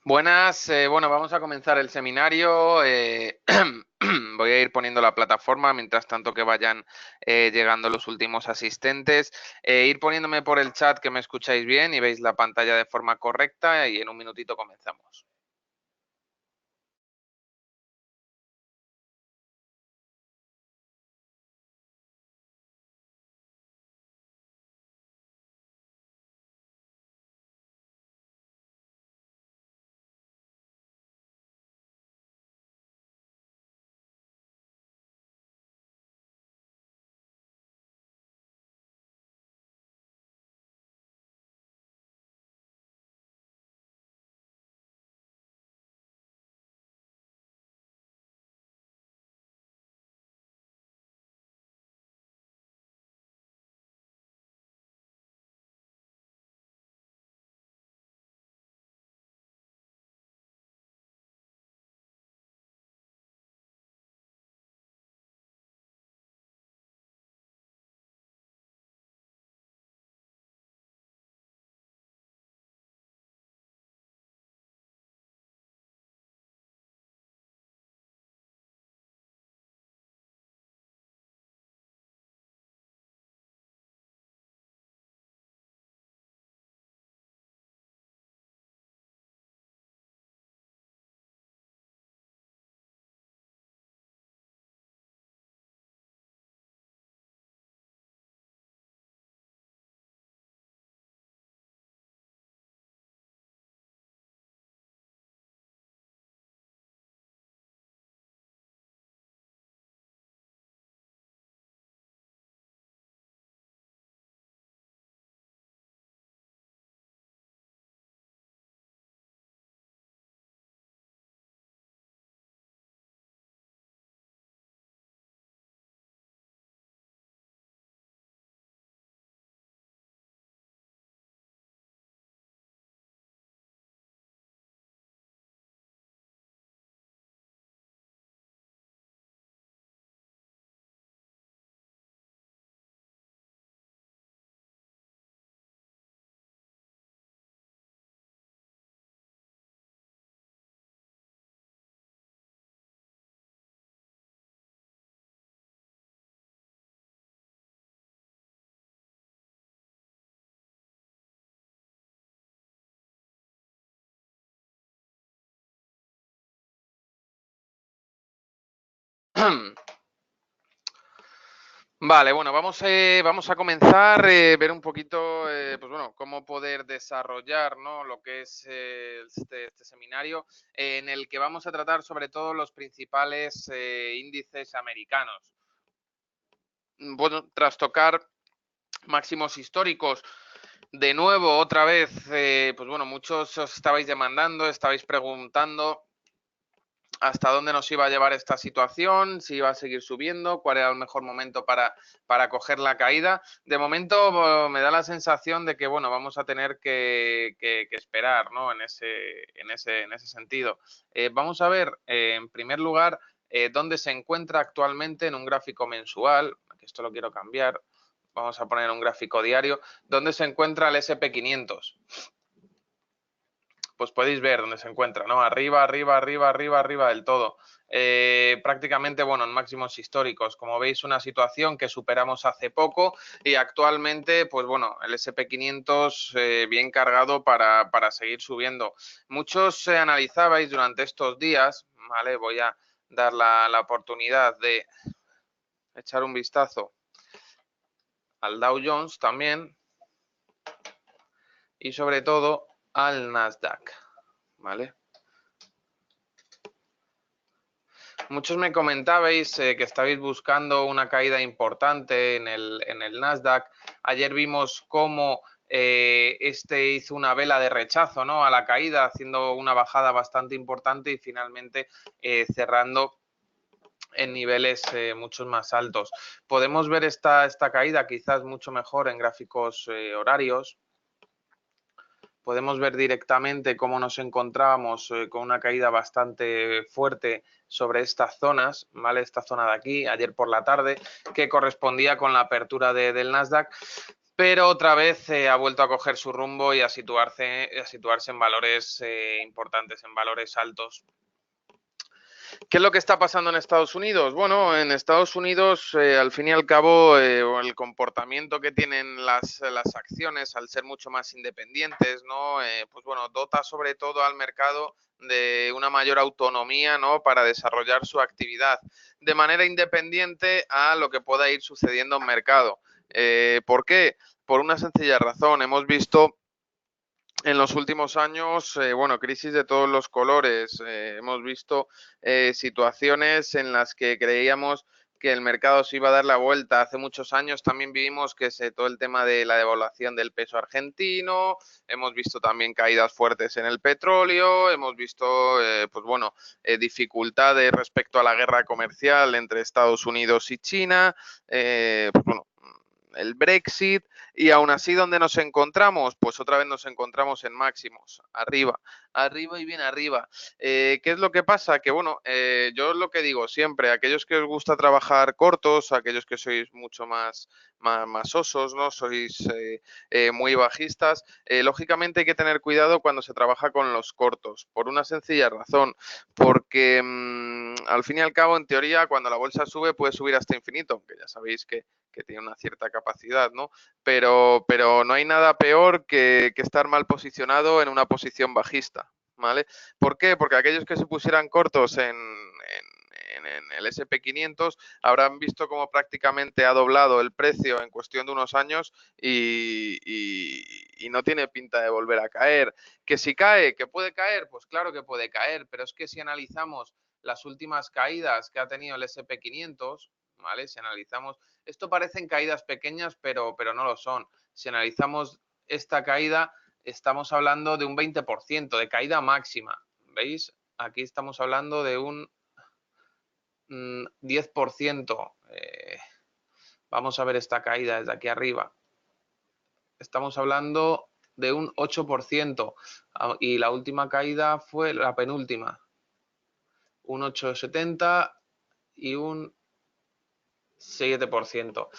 Buenas, bueno, vamos a comenzar el seminario. Voy a ir poniendo la plataforma mientras tanto que vayan llegando los últimos asistentes. Ir poniéndome por el chat que me escucháis bien y veis la pantalla de forma correcta y en un minutito comenzamos. Vale, bueno, vamos a comenzar, ver un poquito, pues bueno, cómo poder desarrollar, ¿no?, lo que es este seminario, en el que vamos a tratar sobre todo los principales índices americanos. Bueno, tras tocar máximos históricos, de nuevo, otra vez, pues bueno, muchos os estabais demandando, estabais preguntando hasta dónde nos iba a llevar esta situación, si iba a seguir subiendo, cuál era el mejor momento para coger la caída. De momento me da la sensación de que bueno, vamos a tener que esperar, ¿no?, en ese sentido. Vamos a ver, en primer lugar, dónde se encuentra actualmente en un gráfico mensual, que esto lo quiero cambiar, vamos a poner un gráfico diario, dónde se encuentra el SP500. Pues podéis ver dónde se encuentra, ¿no? Arriba, arriba, arriba, arriba, arriba del todo. Prácticamente, bueno, en máximos históricos. Como veis, una situación que superamos hace poco y actualmente, pues bueno, el SP500 bien cargado para seguir subiendo. Muchos analizabais durante estos días, ¿vale? Voy a dar la oportunidad de echar un vistazo al Dow Jones también y sobre todo al Nasdaq, ¿vale? Muchos me comentabais que estabais buscando una caída importante en el Nasdaq. Ayer vimos cómo este hizo una vela de rechazo, ¿no?, a la caída, haciendo una bajada bastante importante y finalmente cerrando en niveles mucho más altos. Podemos ver esta caída quizás mucho mejor en gráficos horarios. Podemos ver directamente cómo nos encontrábamos con una caída bastante fuerte sobre estas zonas, ¿vale? Esta zona de aquí, ayer por la tarde, que correspondía con la apertura del Nasdaq. pero otra vez ha vuelto a coger su rumbo y a situarse en valores importantes, en valores altos. ¿Qué es lo que está pasando en Estados Unidos? Bueno, en Estados Unidos, al fin y al cabo, el comportamiento que tienen las acciones, al ser mucho más independientes, ¿no? Pues bueno, dota sobre todo al mercado de una mayor autonomía, ¿no? Para desarrollar su actividad de manera independiente a lo que pueda ir sucediendo en mercado. ¿Por qué? Por una sencilla razón. Hemos visto en los últimos años, bueno, crisis de todos los colores. Hemos visto situaciones en las que creíamos que el mercado se iba a dar la vuelta. Hace muchos años también vivimos que todo el tema de la devaluación del peso argentino, hemos visto también caídas fuertes en el petróleo, hemos visto, pues bueno, dificultades respecto a la guerra comercial entre Estados Unidos y China, pues bueno, el Brexit, y aún así, ¿dónde nos encontramos? Pues otra vez nos encontramos en máximos, arriba, arriba y bien arriba. ¿Qué es lo que pasa? Que bueno, yo lo que digo siempre, aquellos que os gusta trabajar cortos, aquellos que sois mucho más osos, ¿no? Sois muy bajistas, lógicamente hay que tener cuidado cuando se trabaja con los cortos, por una sencilla razón, porque al fin y al cabo, en teoría, cuando la bolsa sube, puede subir hasta infinito, aunque ya sabéis que tiene una cierta capacidad, ¿no? Pero no hay nada peor que estar mal posicionado en una posición bajista, ¿vale? ¿Por qué? Porque aquellos que se pusieran cortos en el SP500 habrán visto cómo prácticamente ha doblado el precio en cuestión de unos años y no tiene pinta de volver a caer. ¿Que si cae, que puede caer? Pues claro que puede caer, pero es que si analizamos las últimas caídas que ha tenido el SP500, ¿vale? Si analizamos, esto parecen caídas pequeñas, pero no lo son. Si analizamos esta caída, estamos hablando de un 20% de caída máxima, ¿veis? Aquí estamos hablando de un 10%. Vamos a ver esta caída desde aquí arriba. Estamos hablando de un 8% y la última caída fue la penúltima. Un 8,70 y un 7%.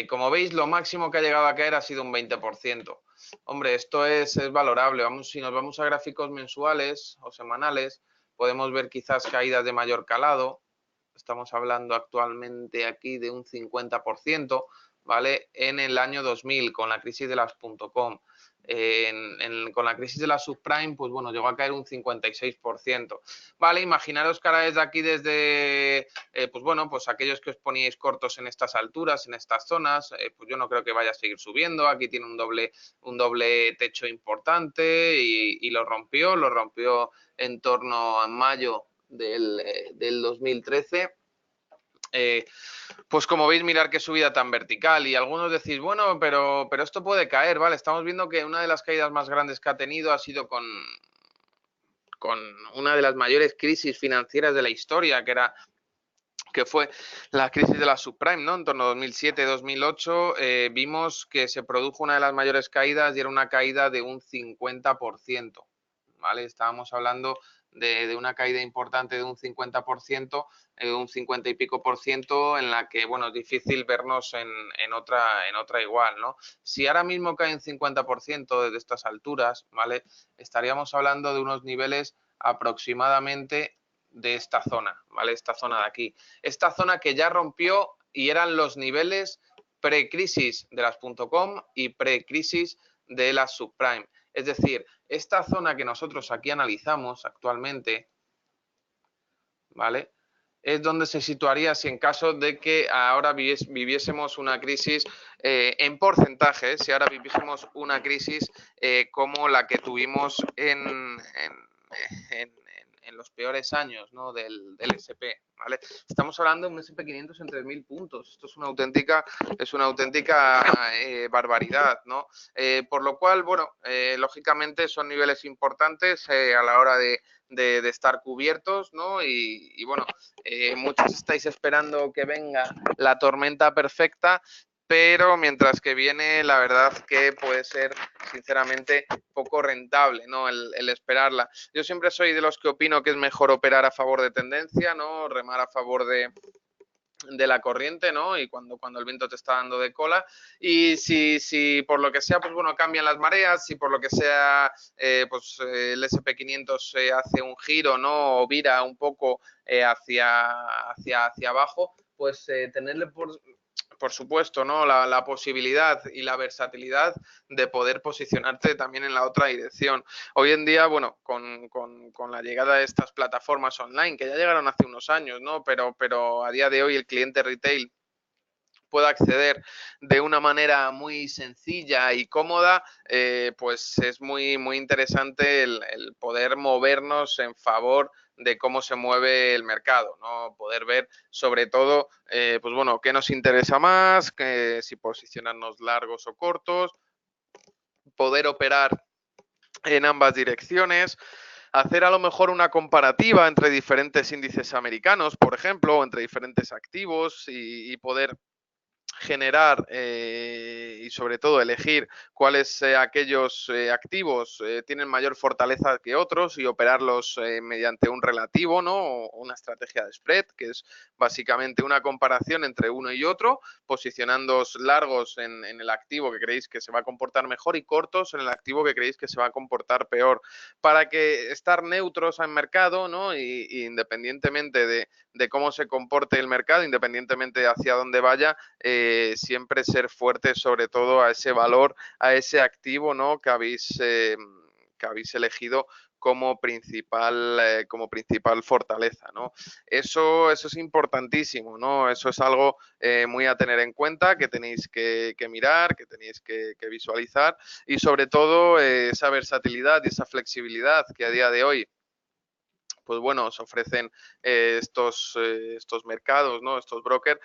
Como veis, lo máximo que ha llegado a caer ha sido un 20%. Hombre, esto es valorable. Si nos vamos a gráficos mensuales o semanales, podemos ver quizás caídas de mayor calado. Estamos hablando actualmente aquí de un 50%, ¿vale? En el año 2000, con la crisis de las .com. Con la crisis de la subprime, pues bueno, llegó a caer un 56%. Vale, imaginaros que ahora desde aquí, desde, pues bueno, pues aquellos que os poníais cortos en estas alturas, en estas zonas, pues yo no creo que vaya a seguir subiendo. Aquí tiene un doble techo importante y lo rompió en torno a mayo del 2013. Pues como veis, mirar qué subida tan vertical, y algunos decís, bueno, pero esto puede caer, ¿vale? Estamos viendo que una de las caídas más grandes que ha tenido ha sido con una de las mayores crisis financieras de la historia, que fue la crisis de la subprime, ¿no? En torno a 2007-2008 vimos que se produjo una de las mayores caídas y era una caída de un 50%, ¿vale? Estábamos hablando de una caída importante de un 50%, un 50 y pico por ciento, en la que, bueno, es difícil vernos en otra igual, ¿no? Si ahora mismo cae un 50% desde estas alturas, ¿vale? Estaríamos hablando de unos niveles aproximadamente de esta zona, ¿vale? Esta zona de aquí. Esta zona que ya rompió y eran los niveles pre-crisis de las .com y pre-crisis de las subprime. Es decir, esta zona que nosotros aquí analizamos actualmente, ¿vale? Es donde se situaría si en caso de que ahora viviésemos una crisis en porcentaje, si ahora viviésemos una crisis como la que tuvimos en los peores años, ¿no? del SP, ¿vale? Estamos hablando de un SP500 en 3.000 puntos. Esto es una auténtica barbaridad, ¿no? Por lo cual, bueno, lógicamente son niveles importantes a la hora de estar cubiertos, ¿no? Y bueno, muchos estáis esperando que venga la tormenta perfecta, pero mientras que viene, la verdad que puede ser, sinceramente, poco rentable, ¿no? El esperarla. Yo siempre soy de los que opino que es mejor operar a favor de tendencia, ¿no? Remar a favor de la corriente, ¿no? Y cuando el viento te está dando de cola. Y si por lo que sea, pues bueno, cambian las mareas, si por lo que sea, el SP500 hace un giro, ¿no? O vira un poco hacia abajo, pues tenerle por supuesto, ¿no? La posibilidad y la versatilidad de poder posicionarte también en la otra dirección. Hoy en día, bueno, con la llegada de estas plataformas online, que ya llegaron hace unos años, ¿no? Pero a día de hoy el cliente retail pueda acceder de una manera muy sencilla y cómoda, pues es muy interesante el poder movernos en favor de cómo se mueve el mercado, ¿no? Poder ver sobre todo, pues bueno, qué nos interesa más, si posicionarnos largos o cortos, poder operar en ambas direcciones, hacer a lo mejor una comparativa entre diferentes índices americanos, por ejemplo, o entre diferentes activos y poder generar y sobre todo elegir cuáles aquellos activos tienen mayor fortaleza que otros y operarlos mediante un relativo, ¿no? O una estrategia de spread, que es básicamente una comparación entre uno y otro, posicionándoos largos en el activo que creéis que se va a comportar mejor y cortos en el activo que creéis que se va a comportar peor, para que estar neutros en mercado, ¿no? Y independientemente de cómo se comporte el mercado, independientemente de hacia dónde vaya, siempre ser fuerte sobre todo a ese valor, a ese activo, ¿no? que habéis elegido como principal fortaleza, ¿no? Eso es importantísimo, ¿no? Eso es algo muy a tener en cuenta, que tenéis que mirar, que tenéis que visualizar y sobre todo esa versatilidad y esa flexibilidad que a día de hoy pues bueno, os ofrecen estos mercados, ¿no? Estos brokers,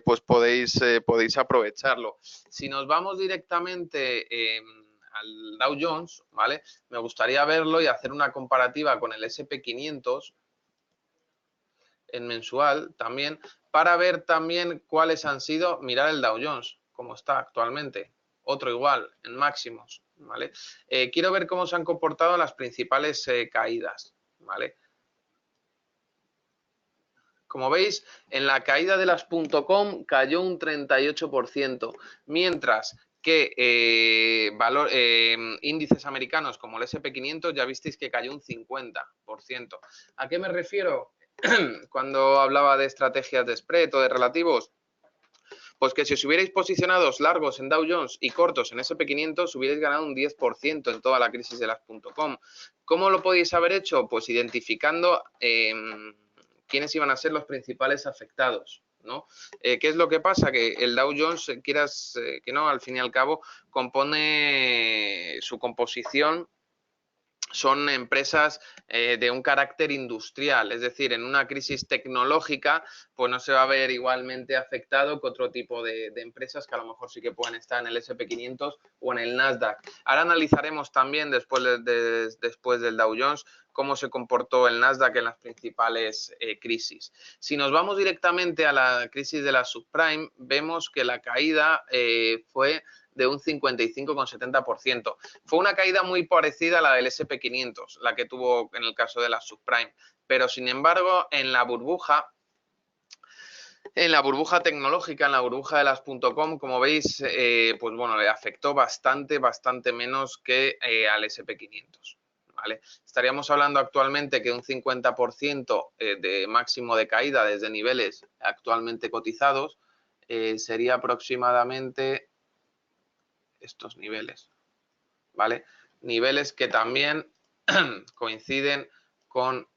pues podéis aprovecharlo. Si nos vamos directamente al Dow Jones, ¿vale? Me gustaría verlo y hacer una comparativa con el SP500 en mensual también, para ver también cuáles han sido, mirar el Dow Jones, cómo está actualmente, otro igual, en máximos, ¿vale? Quiero ver cómo se han comportado las principales caídas, ¿vale? Como veis, en la caída de las .com cayó un 38%, mientras que índices americanos como el SP500 ya visteis que cayó un 50%. ¿A qué me refiero cuando hablaba de estrategias de spread o de relativos? Pues que si os hubierais posicionados largos en Dow Jones y cortos en SP500, hubierais ganado un 10% en toda la crisis de las .com. ¿Cómo lo podéis haber hecho? Pues identificando quiénes iban a ser los principales afectados, ¿no? ¿Qué es lo que pasa? Que el Dow Jones, quieras que no, al fin y al cabo, compone su composición son empresas de un carácter industrial, es decir, en una crisis tecnológica, pues no se va a ver igualmente afectado que otro tipo de empresas que a lo mejor sí que pueden estar en el SP500 o en el Nasdaq. Ahora analizaremos también, después del Dow Jones, cómo se comportó el Nasdaq en las principales crisis. Si nos vamos directamente a la crisis de la subprime, vemos que la caída fue de un 55,70%. Fue una caída muy parecida a la del SP500, la que tuvo en el caso de la subprime, pero sin embargo en la burbuja tecnológica, en la burbuja de las .com, como veis, pues bueno, le afectó bastante menos que al SP500. ¿Vale? Estaríamos hablando actualmente que un 50% de máximo de caída desde niveles actualmente cotizados sería aproximadamente estos niveles, ¿vale? Niveles que también coinciden con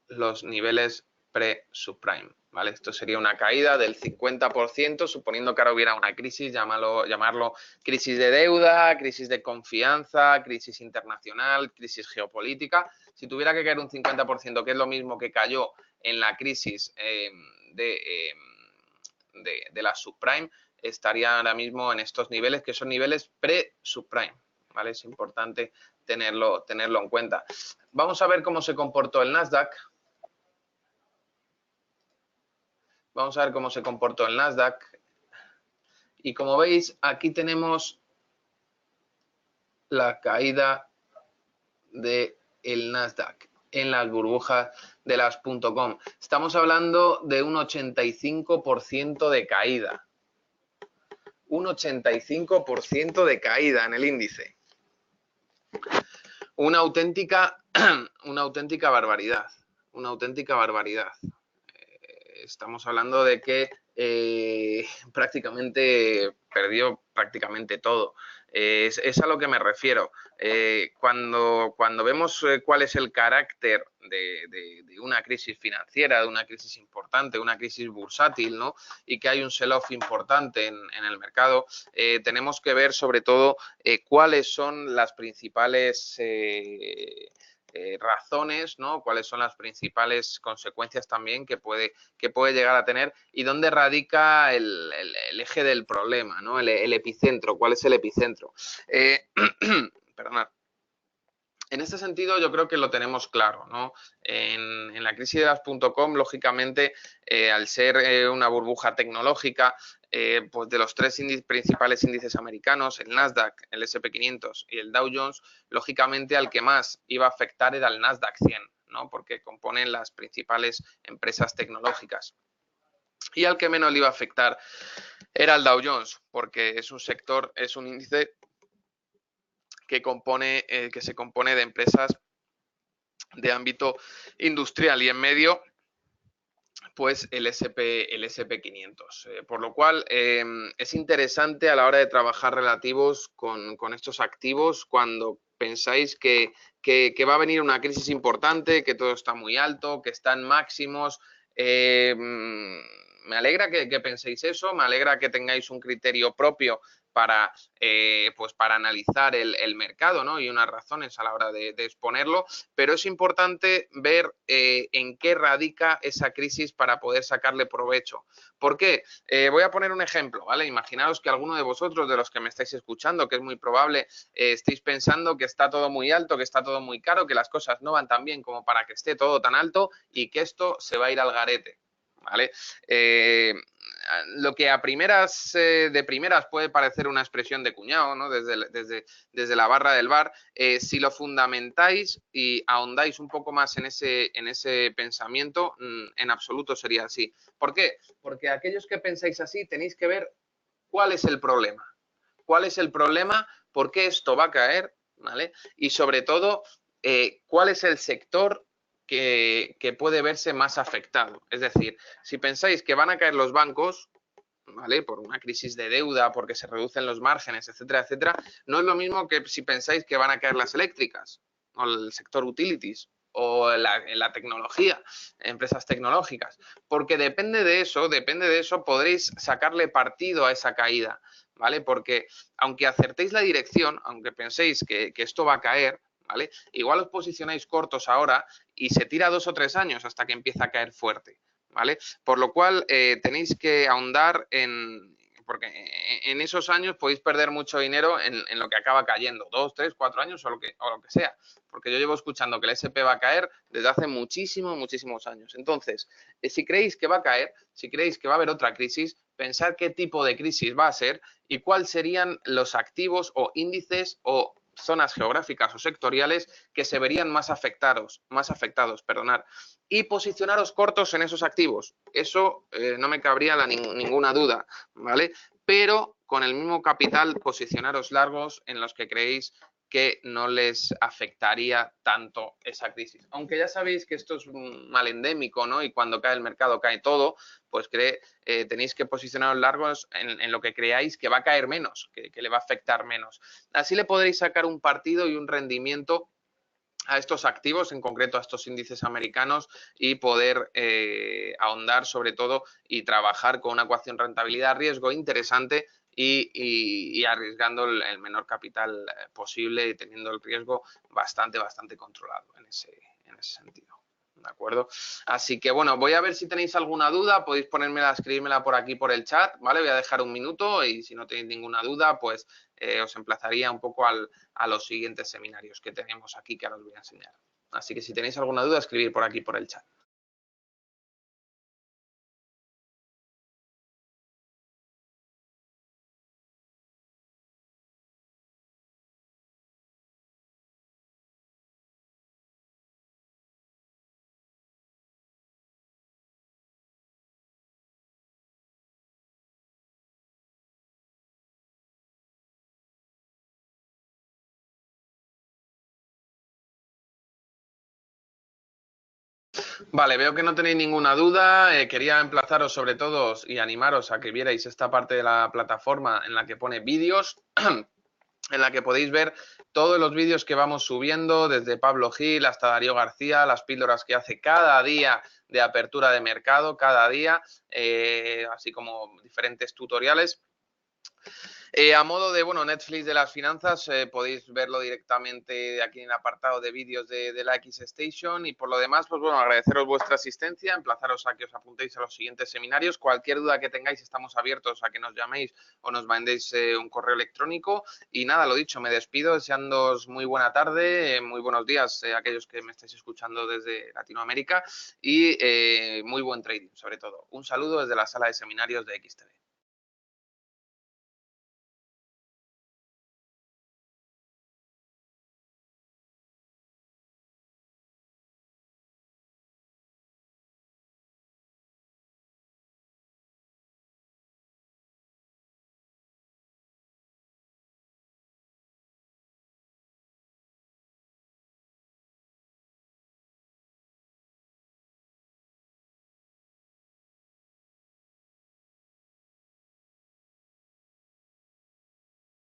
los niveles pre-subprime, ¿vale? Esto sería una caída del 50%, suponiendo que ahora hubiera una crisis, llamarlo crisis de deuda, crisis de confianza, crisis internacional, crisis geopolítica. Si tuviera que caer un 50%, que es lo mismo que cayó en la crisis de la subprime, estaría ahora mismo en estos niveles, que son niveles pre-subprime, ¿vale? Es importante tenerlo en cuenta. Vamos a ver cómo se comportó el Nasdaq. Vamos a ver cómo se comportó el Nasdaq. Y como veis, aquí tenemos la caída del Nasdaq, en las burbujas de las .com. Estamos hablando de un 85% de caída. Un 85% de caída en el índice. Una auténtica barbaridad. Una auténtica barbaridad. Estamos hablando de que prácticamente perdió prácticamente todo. Es a lo que me refiero. Cuando vemos cuál es el carácter de una crisis financiera, de una crisis importante, una crisis bursátil, ¿no? Y que hay un sell-off importante en el mercado, tenemos que ver sobre todo cuáles son las principales razones, ¿no? Cuáles son las principales consecuencias también que puede llegar a tener y dónde radica el eje del problema, ¿no? El epicentro, ¿cuál es el epicentro? Perdonad. En este sentido, yo creo que lo tenemos claro, ¿no? En la crisis de las .com, lógicamente, al ser una burbuja tecnológica, pues de los tres principales índices americanos, el Nasdaq, el S&P 500 y el Dow Jones, lógicamente al que más iba a afectar era el Nasdaq 100, ¿no? Porque componen las principales empresas tecnológicas. Y al que menos le iba a afectar era el Dow Jones, porque es un sector, es un índice que se compone de empresas de ámbito industrial y en medio pues el SP 500. Por lo cual es interesante a la hora de trabajar relativos con estos activos cuando pensáis que va a venir una crisis importante, que todo está muy alto, que están máximos. Me alegra que penséis eso, me alegra que tengáis un criterio propio para analizar el mercado, ¿no? Y unas razones a la hora de exponerlo, pero es importante ver en qué radica esa crisis para poder sacarle provecho. ¿Por qué? Voy a poner un ejemplo, ¿vale? Imaginaos que alguno de vosotros, de los que me estáis escuchando, que es muy probable, estéis pensando que está todo muy alto, que está todo muy caro, que las cosas no van tan bien como para que esté todo tan alto y que esto se va a ir al garete, ¿vale? Lo que de primeras puede parecer una expresión de cuñado, ¿no? Desde la barra del bar, si lo fundamentáis y ahondáis un poco más en ese pensamiento, en absoluto sería así. ¿Por qué? Porque aquellos que pensáis así tenéis que ver cuál es el problema. ¿Cuál es el problema? ¿Por qué esto va a caer? ¿Vale? Y sobre todo, ¿cuál es el sector que puede verse más afectado? Es decir, si pensáis que van a caer los bancos, ¿vale? Por una crisis de deuda, porque se reducen los márgenes, etcétera, etcétera, no es lo mismo que si pensáis que van a caer las eléctricas o el sector utilities o la tecnología, empresas tecnológicas, porque depende de eso podréis sacarle partido a esa caída, ¿vale? Porque aunque acertéis la dirección, aunque penséis que esto va a caer, ¿vale? Igual os posicionáis cortos ahora y se tira 2 o 3 años hasta que empieza a caer fuerte, ¿vale? Por lo cual tenéis que ahondar porque en esos años podéis perder mucho dinero en lo que acaba cayendo, 2, 3, 4 años o lo que sea, porque yo llevo escuchando que el SP va a caer desde hace muchísimos años. Entonces, si creéis que va a caer, si creéis que va a haber otra crisis, pensad qué tipo de crisis va a ser y cuáles serían los activos o índices o zonas geográficas o sectoriales que se verían más afectados, y posicionaros cortos en esos activos. Eso no me cabría ninguna duda, ¿vale? Pero con el mismo capital posicionaros largos en los que creéis que no les afectaría tanto esa crisis. Aunque ya sabéis que esto es un mal endémico, ¿no? Y cuando cae el mercado cae todo, pues tenéis que posicionaros largos en lo que creáis que va a caer menos, que le va a afectar menos. Así le podréis sacar un partido y un rendimiento a estos activos, en concreto a estos índices americanos, y poder ahondar sobre todo y trabajar con una ecuación rentabilidad-riesgo interesante y arriesgando el menor capital posible y teniendo el riesgo bastante controlado en ese sentido. ¿De acuerdo? Así que bueno, voy a ver si tenéis alguna duda, podéis escribírmela por aquí por el chat, ¿vale? Voy a dejar un minuto y si no tenéis ninguna duda, pues os emplazaría un poco a los siguientes seminarios que tenemos aquí que ahora os voy a enseñar. Así que si tenéis alguna duda, escribid por aquí por el chat. Vale, veo que no tenéis ninguna duda. Quería emplazaros sobre todo y animaros a que vierais esta parte de la plataforma en la que pone vídeos, en la que podéis ver todos los vídeos que vamos subiendo, desde Pablo Gil hasta Darío García, las píldoras que hace cada día de apertura de mercado, cada día, así como diferentes tutoriales. A modo de, bueno, Netflix de las finanzas, podéis verlo directamente aquí en el apartado de vídeos de la X Station y por lo demás, pues bueno, agradeceros vuestra asistencia, emplazaros a que os apuntéis a los siguientes seminarios. Cualquier duda que tengáis, estamos abiertos a que nos llaméis o nos mandéis un correo electrónico. Y nada, lo dicho, me despido deseándoos muy buena tarde, muy buenos días a aquellos que me estáis escuchando desde Latinoamérica y muy buen trading, sobre todo. Un saludo desde la sala de seminarios de XTV.